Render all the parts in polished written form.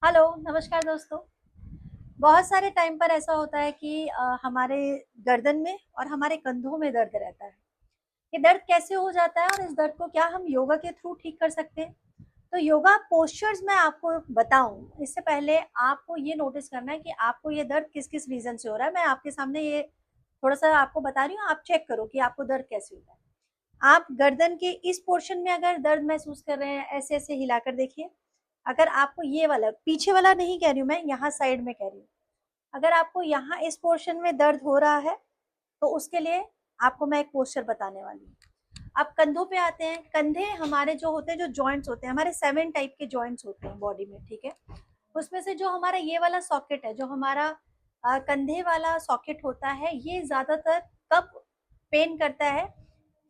Hello, नमस्कार दोस्तों। बहुत सारे टाइम पर ऐसा होता है कि हमारे गर्दन में और हमारे कंधों में दर्द रहता है। ये दर्द कैसे हो जाता है और इस दर्द को क्या हम योगा के थ्रू ठीक कर सकते हैं? तो योगा पोस्चर्स मैं आपको बताऊँ, इससे पहले आपको ये नोटिस करना है कि आपको ये दर्द किस-किस रीज़न से हो रहा है। मैं आपके सामने ये थोड़ा-सा आपको बता रही हूँ, आप चेक करो कि आपको दर्द कैसे होता है। आप गर्दन के इस पोर्शन में अगर दर्द महसूस कर रहे हैं, ऐसे-ऐसे हिलाकर देखिए। अगर आपको ये वाला, पीछे वाला नहीं कह रही हूँ मैं, यहाँ साइड में कह रही हूँ। अगर आपको यहाँ इस पोर्शन में दर्द हो रहा है, तो उसके लिए आपको मैं एक पोस्चर बताने वाली हूँ। अब कंधों पे आते हैं। कंधे हमारे जो होते हैं, जो जॉइंट्स होते हैं, हमारे 7 टाइप के जॉइंट्स होते हैं बॉडी में, ठीक है? उसमें से जो हमारा ये वाला सॉकेट है, जो हमारा कंधे वाला सॉकेट होता है, ये ज़्यादातर कब पेन करता है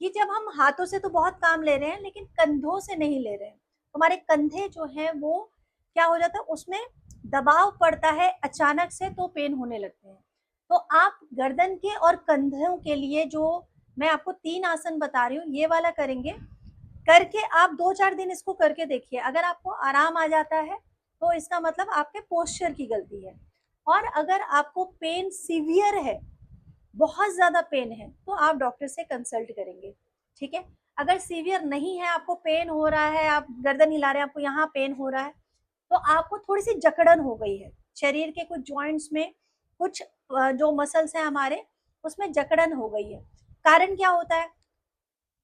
कि जब हम हाथों से तो बहुत काम ले रहे हैं, लेकिन कंधों से नहीं ले रहे हैं। हमारे कंधे जो हैं वो क्या हो जाता है, उसमें दबाव पड़ता है अचानक से, तो पेन होने लगते हैं। तो आप गर्दन के और कंधों के लिए जो मैं आपको 3 आसन बता रही हूँ, ये वाला करेंगे। करके आप 2-4 दिन इसको करके देखिए। अगर आपको आराम आ जाता है, तो इसका मतलब आपके पोस्चर की गलती है। और अगर आपको पेन सीवियर है, बहुत ज़्यादा पेन है, तो आप डॉक्टर से कंसल्ट करेंगे, ठीक है? अगर सीवियर नहीं है, आपको पेन हो रहा है, आप गर्दन हिला रहे हैं, आपको यहाँ पेन हो रहा है, तो आपको थोड़ी-सी जकड़न हो गई है। शरीर के कुछ जॉइंट्स में, कुछ जो मसल्स हैं हमारे, उसमें जकड़न हो गई है। कारण क्या होता है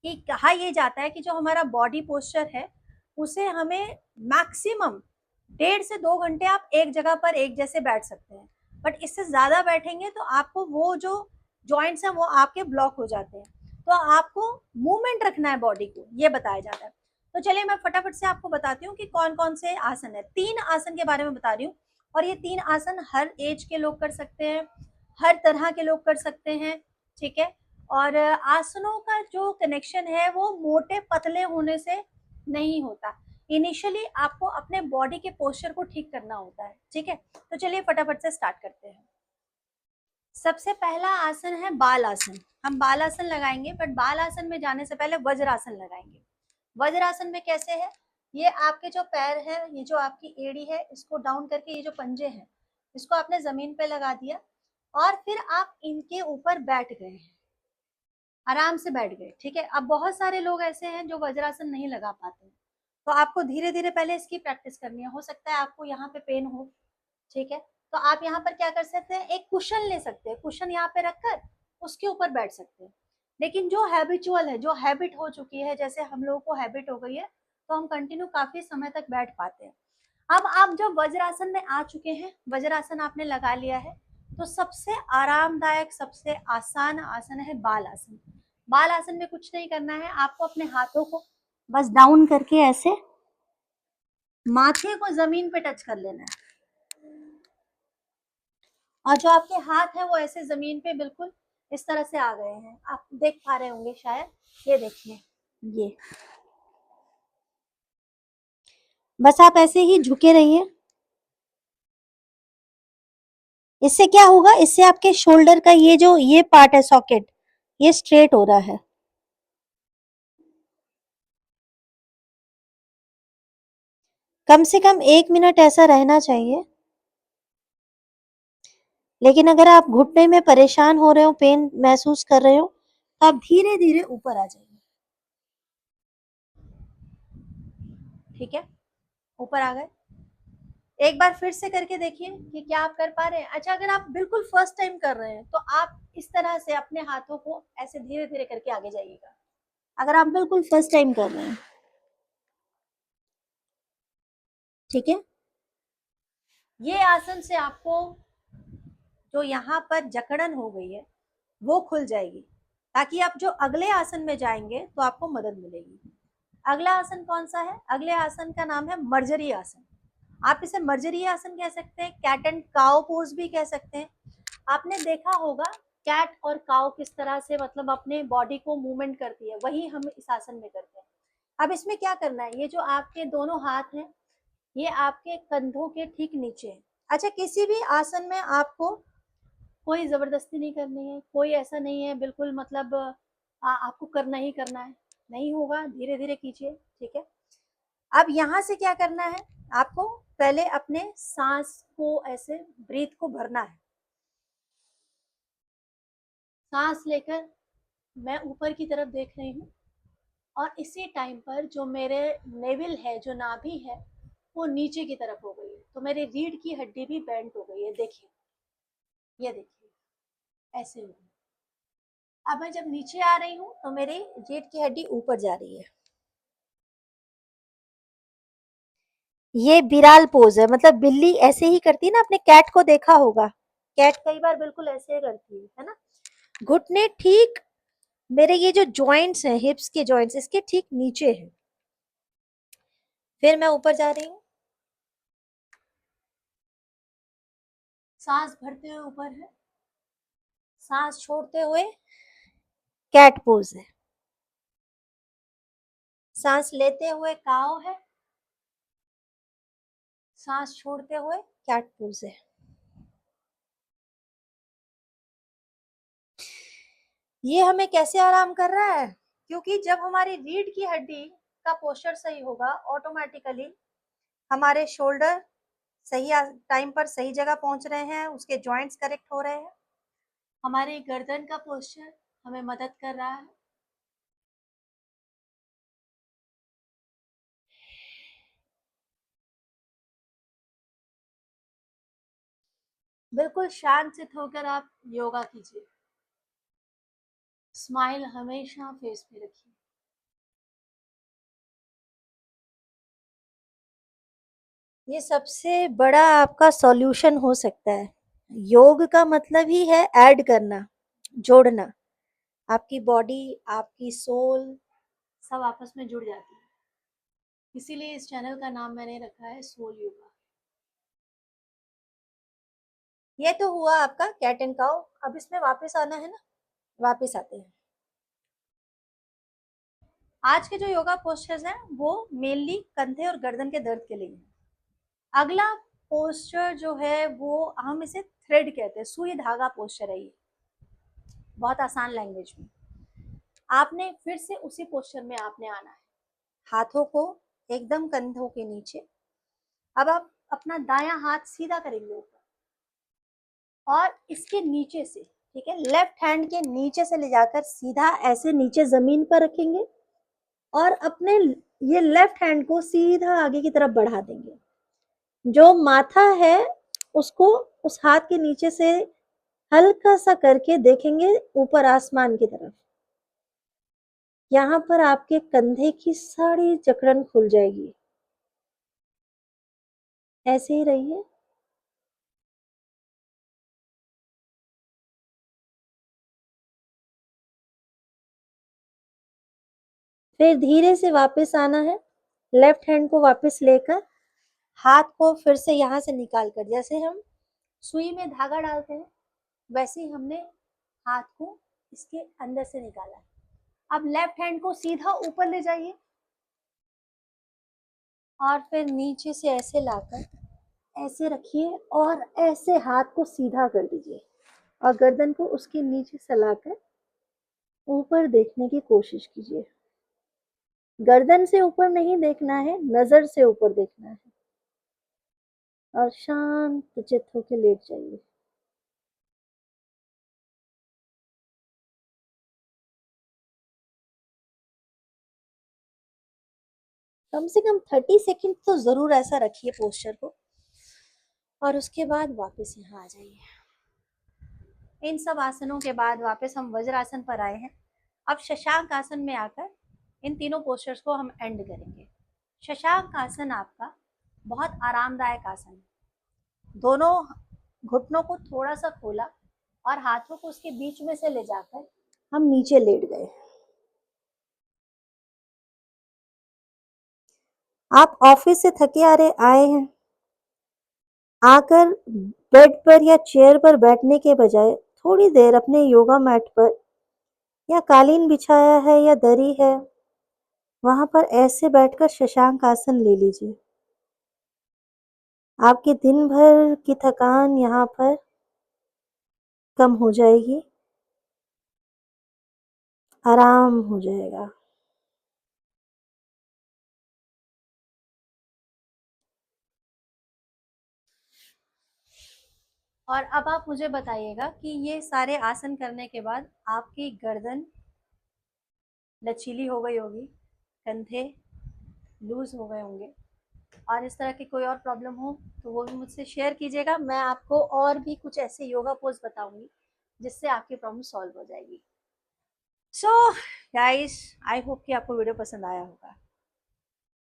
कि कहा ये जाता है कि जो हमारा बॉडी पोस्चर है, उसे हमें मैक्सिमम 1.5 से 2 घंटे आप एक जगह पर एक जैसे बैठ सकते हैं। बट इससे ज़्यादा बैठेंगे तो आपको वो जो जॉइंट्स हैं वो आपके ब्लॉक हो जाते हैं। तो आपको मूवमेंट रखना है बॉडी को, ये बताया जाता है। तो चलिए मैं फटाफट से आपको बताती हूँ कि कौन-कौन से आसन है। 3 आसन के बारे में बता रही हूँ और ये 3 आसन हर एज के लोग कर सकते हैं, हर तरह के लोग कर सकते हैं, ठीक है? और आसनों का जो कनेक्शन है वो मोटे पतले होने से नहीं होता। इनिशियली आपको अपने बॉडी के पोस्चर को ठीक करना होता है, ठीक है? तो चलिए फटाफट से स्टार्ट करते हैं। सबसे पहला आसन है बाल आसन। हम बाल आसन लगाएंगे, बट बाल आसन में जाने से पहले वज्रासन लगाएंगे। वज्रासन में कैसे है, ये आपके जो पैर है, ये जो आपकी एड़ी है, इसको डाउन करके ये जो पंजे हैं, इसको आपने जमीन पे लगा दिया और फिर आप इनके ऊपर बैठ गए हैं, आराम से बैठ गए, ठीक है? अब बहुत सारे लोग ऐसे हैं जो वज्रासन नहीं लगा पाते, तो आपको धीरे-धीरे पहले इसकी प्रैक्टिस करनी है। हो सकता है आपको यहाँ पे पेन हो, ठीक है? तो आप यहाँ पर क्या कर सकते हैं, एक कुशन ले सकते हैं, कुशन यहाँ पे रखकर उसके ऊपर बैठ सकते हैं। लेकिन जो हैबिचुअल है, जो हैबिट हो चुकी है, जैसे हम लोगों को हैबिट हो गई है, तो हम कंटिन्यू काफ़ी समय तक बैठ पाते हैं। अब आप जब वज्रासन में आ चुके हैं, वज्रासन आपने लगा लिया है, तो सबसे आरामदायक, सबसे आसान आसन है बाल आसन। बाल आसन में कुछ नहीं करना है, आपको अपने हाथों को बस डाउन करके ऐसे माथे को जमीन पे टच कर लेना है और जो आपके हाथ है वो ऐसे जमीन पे बिल्कुल इस तरह से आ गए हैं। आप देख पा रहे होंगे शायद, ये देखिए, ये बस आप ऐसे ही झुके रहिए। इससे क्या होगा, इससे आपके शोल्डर का ये जो ये पार्ट है सॉकेट, ये स्ट्रेट हो रहा है। कम से कम 1 मिनट ऐसा रहना चाहिए। लेकिन अगर आप घुटने में परेशान हो रहे हो, पेन महसूस कर रहे हो, तो आप धीरे धीरे ऊपर आ जाइए, ठीक है? ऊपर आ गए। एक बार फिर से करके देखिए कि क्या आप कर पा रहे हैं। अच्छा, अगर आप बिल्कुल फर्स्ट टाइम कर रहे हैं, तो आप इस तरह से अपने हाथों को ऐसे धीरे धीरे करके आगे जाइएगा, अगर आप बिल्कुल फर्स्ट टाइम कर रहे हैं, ठीक है? ये आसन से आपको जो यहाँ पर जकड़न हो गई है वो खुल जाएगी, ताकि आप जो अगले आसन में जाएंगे तो आपको मदद मिलेगी। अगला आसन कौन सा है? अगले आसन का नाम है मर्जरी आसन। आप इसे मर्जरी आसन कह सकते हैं, कैट एंड काउ पोज भी कह सकते हैं। आपने देखा होगा कैट और काउ किस तरह से मतलब अपने बॉडी को मूवमेंट करती है, वही हम इस आसन में करते हैं। अब इसमें क्या करना है, ये जो आपके दोनों हाथ हैं, ये आपके कंधों के ठीक नीचे है। अच्छा, किसी भी आसन में आपको कोई ज़बरदस्ती नहीं करनी है, कोई ऐसा नहीं है बिल्कुल मतलब आपको करना ही करना है, नहीं होगा, धीरे-धीरे कीजिए, ठीक है? अब यहाँ से क्या करना है, आपको पहले अपने सांस को ऐसे ब्रीथ को भरना है। सांस लेकर मैं ऊपर की तरफ देख रही हूँ और इसी टाइम पर जो मेरे नेवल है, जो नाभि है, वो नीचे की तरफ हो गई है। तो मेरी रीढ़ की हड्डी भी बेंड हो गई है। देखिए, ये देखिए, ऐसे हो गई। अब मैं जब नीचे आ रही हूँ तो मेरी रीढ़ की हड्डी ऊपर जा रही है। ये बिराल पोज है, मतलब बिल्ली ऐसे ही करती है ना, आपने कैट को देखा होगा, कैट कई बार बिल्कुल ऐसे ही करती है ना। घुटने ठीक मेरे ये जो जॉइंट्स हैं, हिप्स के जॉइंट्स, इसके ठीक नीचे है। फिर मैं ऊपर जा रही हूँ, सांस भरते हुए ऊपर है, सांस छोड़ते हुए कैट पोज है, सांस लेते हुए काव है, सांस छोड़ते हुए कैट पोज है। ये हमें कैसे आराम कर रहा है? क्योंकि जब हमारी रीढ़ की हड्डी का पोस्चर सही होगा, ऑटोमेटिकली हमारे शोल्डर सही टाइम पर सही जगह पहुंच रहे हैं, उसके जॉइंट्स करेक्ट हो रहे हैं, हमारे गर्दन का पोस्चर हमें मदद कर रहा है। बिल्कुल शांत चित होकर आप योगा कीजिए। स्माइल हमेशा फेस पे रखिए। ये सबसे बड़ा आपका सॉल्यूशन हो सकता है। योग का मतलब ही है ऐड करना, जोड़ना। आपकी बॉडी, आपकी सोल सब आपस में जुड़ जाती है। इसीलिए इस चैनल का नाम मैंने रखा है सोल योगा। ये तो हुआ आपका कैट एंड काउ। अब इसमें वापस आना है ना, वापस आते हैं। आज के जो योगा पोस्चर्स हैं वो मेनली कंधे और गर्दन के दर्द के लिए हैं। अगला पोस्चर जो है वो हम इसे थ्रेड कहते हैं, सुई धागा पोस्चर है ये, बहुत आसान लैंग्वेज में। आपने फिर से उसी पोस्चर में आपने आना है, हाथों को एकदम कंधों के नीचे। अब आप अपना दायां हाथ सीधा करेंगे ऊपर और इसके नीचे से, ठीक है, लेफ्ट हैंड के नीचे से ले जाकर सीधा ऐसे नीचे जमीन पर रखेंगे और अपने ये लेफ्ट हैंड को सीधा आगे की तरफ बढ़ा देंगे। जो माथा है उसको उस हाथ के नीचे से हल्का सा करके देखेंगे ऊपर आसमान की तरफ। यहाँ पर आपके कंधे की सारी जकड़न खुल जाएगी। ऐसे ही रहिए। फिर धीरे से वापस आना है, लेफ्ट हैंड को वापस लेकर हाथ को फिर से यहाँ से निकाल कर, जैसे हम सुई में धागा डालते हैं वैसे ही हमने हाथ को इसके अंदर से निकाला है। अब लेफ्ट हैंड को सीधा ऊपर ले जाइए और फिर नीचे से ऐसे लाकर ऐसे रखिए और ऐसे हाथ को सीधा कर दीजिए और गर्दन को उसके नीचे से लाकर ऊपर देखने की कोशिश कीजिए। गर्दन से ऊपर नहीं देखना है, नजर से ऊपर देखना है और शांत चित होकर लेट जाइए। कम से कम 30 सेकंड तो जरूर ऐसा रखिए पोस्चर को और उसके बाद वापस यहाँ आ जाइए। इन सब आसनों के बाद वापस हम वज्रासन पर आए हैं। अब शशांक आसन में आकर इन तीनों पोस्चर्स को हम एंड करेंगे। शशांक आसन आपका बहुत आरामदायक आसन है। दोनों घुटनों को थोड़ा सा खोला और हाथों को उसके बीच में से ले जाकर हम नीचे लेट गए। आप ऑफिस से थके हारे आए हैं, आकर बेड पर या चेयर पर बैठने के बजाय थोड़ी देर अपने योगा मैट पर या कालीन बिछाया है या दरी है, वहां पर ऐसे बैठकर शशांक आसन ले लीजिए। आपके दिन भर की थकान यहाँ पर कम हो जाएगी, आराम हो जाएगा। और अब आप मुझे बताइएगा कि ये सारे आसन करने के बाद आपकी गर्दन लचीली हो गई होगी, कंधे लूज हो गए होंगे, और इस तरह की कोई और प्रॉब्लम हो तो वो भी मुझसे शेयर कीजिएगा। मैं आपको और भी कुछ ऐसे योगा पोज बताऊंगी जिससे आपकी प्रॉब्लम सॉल्व हो जाएगी। सो गाइस, आई होप कि आपको वीडियो पसंद आया होगा।